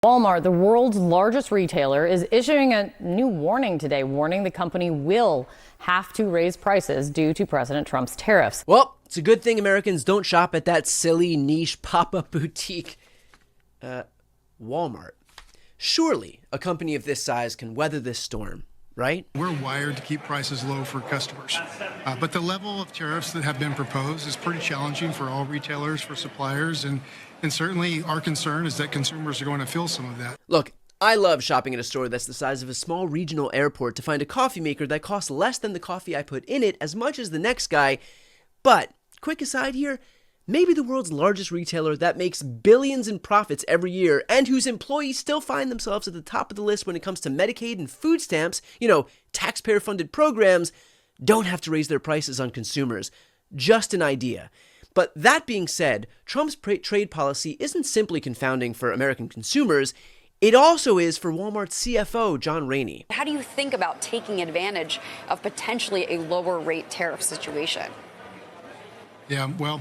Walmart, the world's largest retailer, is issuing a new warning today, warning the company will have to raise prices due to President Trump's tariffs. Well, it's a good thing Americans don't shop at that silly niche pop-up boutique, Walmart. Surely a company of this size can weather this storm, right? We're wired to keep prices low for customers, but the level of tariffs that have been proposed is pretty challenging for all retailers, for suppliers, and certainly our concern is that consumers are going to feel some of that. Look, I love shopping at a store that's the size of a small regional airport to find a coffee maker that costs less than the coffee I put in it as much as the next guy. But, quick aside here, maybe the world's largest retailer that makes billions in profits every year and whose employees still find themselves at the top of the list when it comes to Medicaid and food stamps, taxpayer-funded programs, don't have to raise their prices on consumers. Just an idea. But that being said, Trump's trade policy isn't simply confounding for American consumers, it also is for Walmart's CFO, John Rainey. How do you think about taking advantage of potentially a lower rate tariff situation? Yeah, well,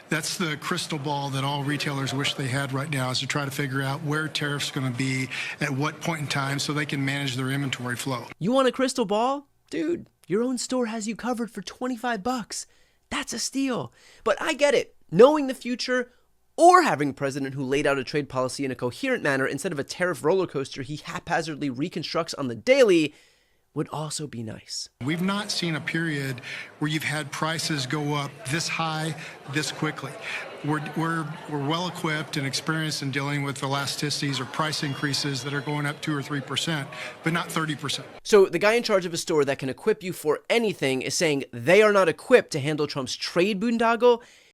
that's the crystal ball that all retailers wish they had right now, is to try to figure out where tariffs are going to be at what point in time so they can manage their inventory flow. You want a crystal ball? Dude, your own store has you covered for $25. That's a steal. But I get it. Knowing the future or having a president who laid out a trade policy in a coherent manner instead of a tariff roller coaster he haphazardly reconstructs on the daily would also be nice. We've not seen a period where you've had prices go up this high, this quickly. We're well equipped and experienced in dealing with elasticities or price increases that are going up 2 or 3%, but not 30%. So the guy in charge of a store that can equip you for anything is saying they are not equipped to handle Trump's trade boondoggle.